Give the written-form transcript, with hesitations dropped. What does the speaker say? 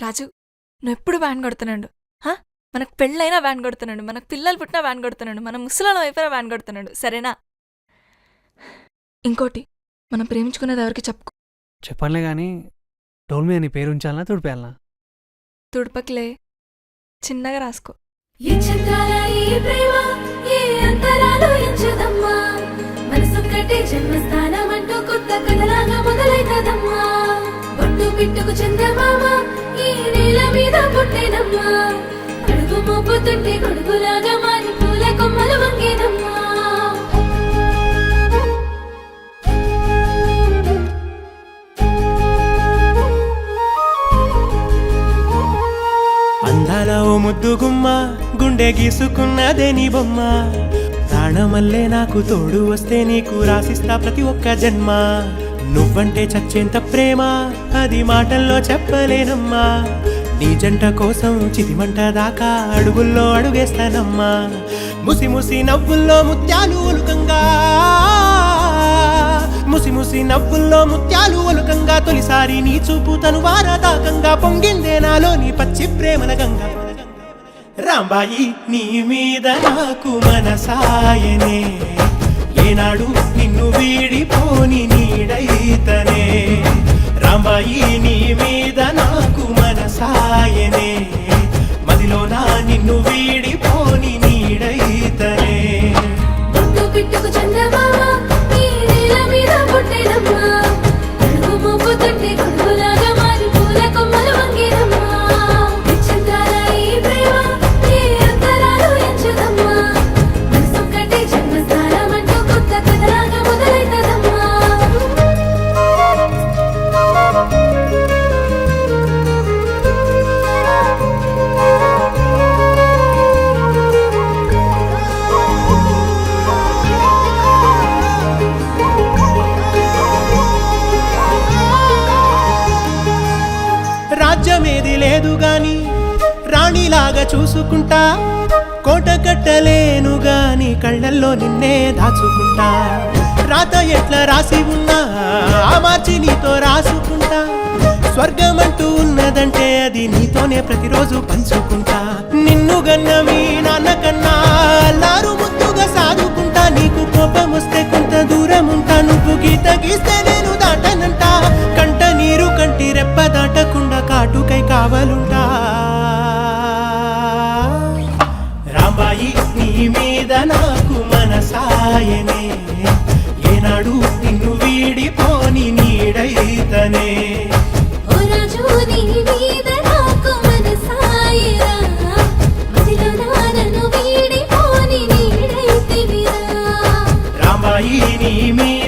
రాజు, నువ్వెప్పుడు వ్యాన్ కొడుతున్నాడు. మనకు పెళ్ళైనా వ్యాన్ కొడుతున్నాడు, మనకు పిల్లలు పుట్టినా వ్యాన్ కొడుతున్నాడు, మన ముసలాల వైపున వ్యాన్ కొడుతున్నాడు. సరేనా? ఇంకోటి, మనం ప్రేమించుకునేది ఎవరికి చెప్పుకో. చెప్పనులే కానీ డోల్ మీద నీ పేరు ఉంచాలనా తుడిపేయాలనా? తుడపకిలే, చిన్నగా రాసుకో. పిట్టుకు చందమామ ఈ నేల మీద పుట్టేనమ్మా, అడుగు మోపుతుంటే గొడుగులాగా మారి పూల కొమ్మలు వంగేనమ్మా. అందాల ఓ ముద్దు గుమ్మ, గుండె గీసుకున్నదే నీ బొమ్మ. ప్రాణమల్లే నాకు తోడు వస్తే నీకు రాసిస్తా ప్రతి ఒక్క జన్మ. నువ్వంటే చచ్చేంత ప్రేమ అది మాటల్లో చెప్పలేనమ్మా. నీ జంట కోసం చితిమంట దాకా అడుగుల్లో అడుగేస్తానమ్మా. ముసి ముసి నవ్వుల్లో ముత్యాలు ఒలుకంగా, ముసి ముసి నవ్వుల్లో ముత్యాలు ఒలుకంగా, తొలిసారి నీ చూపు తను వారదాకంగా పొంగిందే నాలో నీ పచ్చి ప్రేమల గంగా. రాంబాయి నీ మీద నాకు మనసాయనే, ఏనాడు నిన్ను వీడిపోని నీడైతనే. రాంబాయి నీ మీద నాకు మనసాయనే, మదిలోనా నిన్ను వీడిపోని నీడైతనే. పిట్టుకు చందమామ ఈ నేల మీద పుట్టేనమ్మా, అడుగు మోపుతుంటే గొడుగులాగా మారి పూల కొమ్మలు వంగేనమ్మా. చందాల ఈ ప్రేమ ఏ అంతరాలు ఎంచదమ్మా, మనసొక్కటే జన్మస్థానం అంటూ కొత్త కథలాగా మొదలైతదమ్మా. రాజ్యమేది లేదు గాని రాణిలాగా చూసుకుంటా, కోట కట్టలేను గాని కళ్ళల్లో నిన్నే దాచుకుంటా. రాత ఎట్లా రాసి ఉన్నా ఆ మార్చి నీతో రాసుకుంటా. స్వర్గమంటూ ఉన్నదంటే అది నీతోనే ప్రతిరోజు పంచుకుంటా. నిన్ను గన్న మీ నాన్న కన్నా అల్లారు ముద్దుగా సాదుకుంటా. నీకు కోపం వస్తే కొంత దూరం ఉంటా, నువ్వు గీత గీస్తే నేను దాటనంటా. కంట నీరు కంటి రెప్ప దాటకుండా కాటుకై కావలుంటా. రాంబాయి నీ మీద నాకు మనసాయనే, ఏనాడు నిన్ను వీడిపోని నీడైతనే. ఓ రాజు నీ మీద నాకు మనసాయరా, మదిలోనా నన్ను వీడిపోని నీడైతివిరా. రాంబాయి నీ మీద